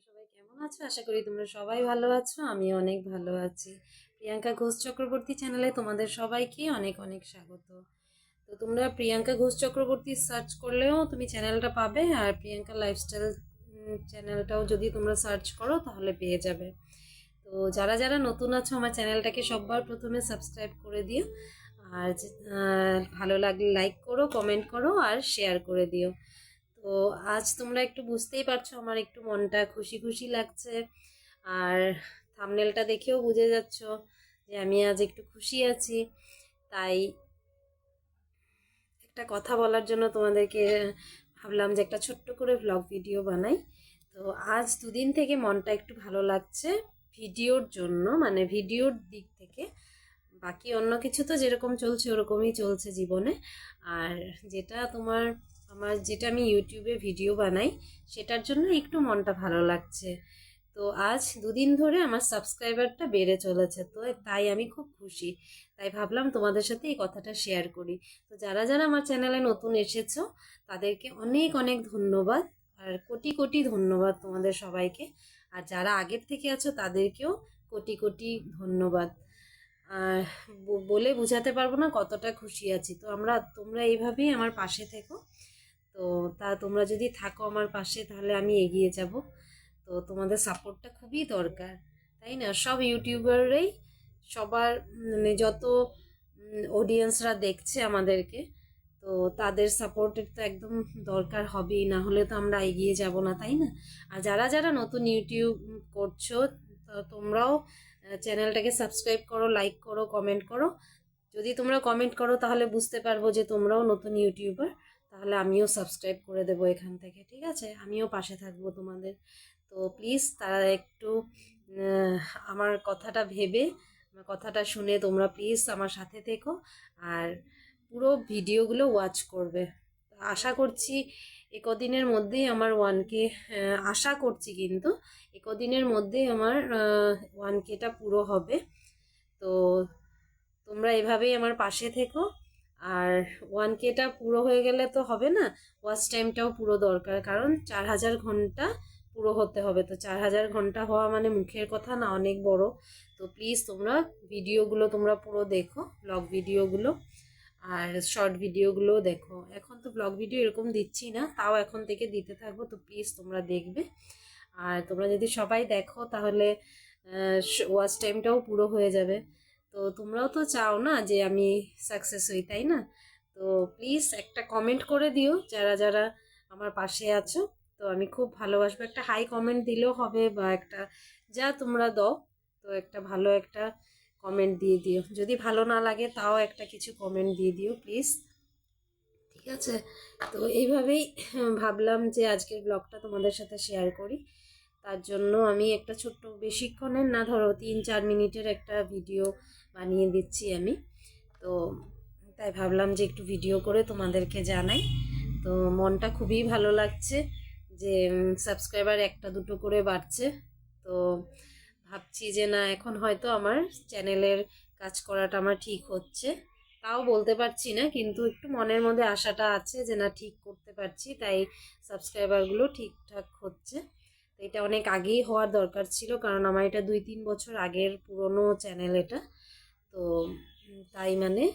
সবাই কেমন আছো? আশা করি তোমরা সবাই ভালো আছো। আমি অনেক ভালো আছি। প্রিয়াঙ্কা ঘোষ চক্রবর্তী চ্যানেলে তোমাদের সবাইকে অনেক অনেক স্বাগত। তো তোমরা প্রিয়াঙ্কা ঘোষ চক্রবর্তী সার্চ করলেও তুমি চ্যানেলটা পাবে, আর প্রিয়াঙ্কা লাইফস্টাইল চ্যানেলটাও যদি তোমরা সার্চ করো তাহলে পেয়ে যাবে। তো যারা যারা নতুন আছো আমার চ্যানেলটাকে সবার প্রথমে সাবস্ক্রাইব করে দিও, আর ভালো লাগলে লাইক করো, কমেন্ট করো আর শেয়ার করে দিও। তো আজ তোমরা একটু বুঝতেই পারছো আমার একটু মনটা খুশি খুশি লাগছে, আর থাম্বনেলটা দেখেও বুঝে যাচ্ছ যে আমি আজ একটু খুশি আছি। তাই একটা কথা বলার জন্য তোমাদেরকে ভাবলাম যে একটা ছোট্ট করে ভ্লগ ভিডিও বানাই। তো আজ দুদিন থেকে মনটা একটু ভালো লাগছে ভিডিওর জন্য, মানে ভিডিওর দিক থেকে। বাকি অন্য কিছু তো যেরকম চলছে ওরকমই চলছে জীবনে। আর যেটা যেটা আমি ইউটিউবে ভিডিও বানাই সেটার জন্য একটু মনটা ভালো লাগছে। তো আজ দুদিন ধরে আমার সাবস্ক্রাইবারটা বেড়ে চলেছে, তো তাই আমি খুব খুশি। তাই ভাবলাম তোমাদের সাথে এই কথাটা শেয়ার করি। তো যারা যারা আমার চ্যানেলে নতুন এসেছো তাদেরকে অনেক অনেক ধন্যবাদ, আর কোটি কোটি ধন্যবাদ তোমাদের সবাইকে। আর যারা আগের থেকে আছো তাদেরকেও কোটি কোটি ধন্যবাদ। আর বলে বোঝাতে পারবো না কতটা খুশি আছি। তো তোমরা এইভাবেই আমার পাশে থেকো। তো তোমরা যদি থাকো আমার পাশে তাহলে আমি এগিয়ে যাব। তো তোমাদের সাপোর্টটা খুবই দরকার, তাই না? সব ইউটিউবাররাই সবার মানে যত অডিয়েন্সরা দেখছে আমাদেরকে, তো তাদের সাপোর্টের তো একদম দরকার হবেই, না হলে তো আমরা এগিয়ে যাব না, তাই না? আর যারা যারা নতুন ইউটিউব করছো তো তোমরাও চ্যানেলটাকে সাবস্ক্রাইব করো, লাইক করো, কমেন্ট করো। যদি তোমরা কমেন্ট করো তাহলে বুঝতে পারবো যে তোমরাও নতুন ইউটিউবার, তাহলে আমিও সাবস্ক্রাইব করে দেবো এখান থেকে, ঠিক আছে? আমিও পাশে থাকবো তোমাদের। তো প্লিজ তারা একটু আমার কথাটা ভেবে, আমার কথাটা শুনে তোমরা প্লিজ আমার সাথে থেকো, আর পুরো ভিডিওগুলো ওয়াচ করবে। আশা করছি একদিনের মধ্যেই আমার 1K, আশা করছি কিন্তু একদিনের মধ্যেই আমার 1Kটা পুরো হবে। তো তোমরা এভাবেই আমার পাশে থেকো। আর 1Kটা পুরো হয়ে গেলে তো হবে না, ওয়াচ টাইমটাও পুরো দরকার, কারণ 4000 ঘন্টা পুরো হতে হবে। তো 4000 ঘন্টা হওয়া মানে মুখের কথা না, অনেক বড়। তো প্লিজ তোমরা ভিডিওগুলো তোমরা পুরো দেখো, ব্লগ ভিডিওগুলো আর শর্ট ভিডিওগুলোও দেখো। এখন তো ব্লগ ভিডিও এরকম দিচ্ছি না, তাও এখন থেকে দিতে থাকবো। তো প্লিজ তোমরা দেখবে। আর তোমরা যদি সবাই দেখো তাহলে ওয়াচ টাইমটাও পুরো হয়ে যাবে। তো তোমরাও তো চাও না যে আমি সাকসেস হই, তাই না? তো প্লিজ একটা কমেন্ট করে দিও যারা যারা আমার পাশে আছো। তো আমি খুব ভালোবাসবো, একটা হাই কমেন্ট দিলেও হবে, বা একটা যা তোমরা দাও, তো একটা ভালো একটা কমেন্ট দিয়ে দিও। যদি ভালো না লাগে তাও একটা কিছু কমেন্ট দিয়ে দিও প্লিজ, ঠিক আছে? তো এইভাবেই ভাবলাম যে আজকের ব্লগটা তোমাদের সাথে শেয়ার করি। তার জন্য আমি একটা ছোট্ট, বেশিক্ষণের না, ধরো 3-4 মিনিটের একটা ভিডিও বানিয়ে দিচ্ছি আমি। তো তাই ভাবলাম যে একটু ভিডিও করে তোমাদেরকে জানাই। তো মনটা খুবই ভালো লাগছে যে সাবস্ক্রাইবার একটা দুটো করে বাড়ছে। তো ভাবছি যে না, এখন হয়তো আমার চ্যানেলের কাজ করাটা আমার ঠিক হচ্ছে। তাও বলতে পারছি না, কিন্তু একটু মনের মধ্যে আশাটা আছে যে না, ঠিক করতে পারছি, তাই সাবস্ক্রাইবারগুলো ঠিকঠাক হচ্ছে। তো এটা অনেক আগেই হওয়ার দরকার ছিল, কারণ আমার এটা 2-3 বছর আগের পুরনো চ্যানেল এটা। তো তাই মানে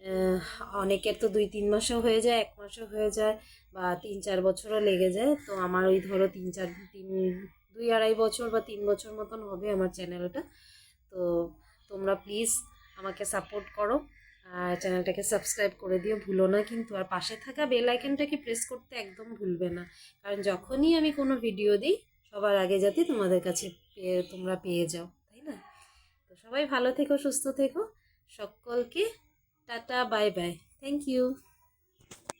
আহ, অনেকের তো 2-3 মাসও হয়ে যায়, 1 মাসও হয়ে যায়, বা 3-4 বছরও লেগে যায়। তো আমার ওই ধরো 2-2.5 বছর বা 3 বছর মতন হবে আমার চ্যানেলটা। তো তোমরা প্লিজ আমাকে সাপোর্ট করো, আর চ্যানেলটাকে সাবস্ক্রাইব করে দিও, ভুলো না কিন্তু। আর পাশে থাকা বেল আইকনটাকে প্রেস করতে একদম ভুলবে না, কারণ যখনই আমি কোনো ভিডিও দিই সবার আগে যাতে তোমাদের কাছে তোমরা পেয়ে যাও, তাই না? তো সবাই ভালো থেকো, সুস্থ থেকো, সকলকে tata, bye bye, thank you.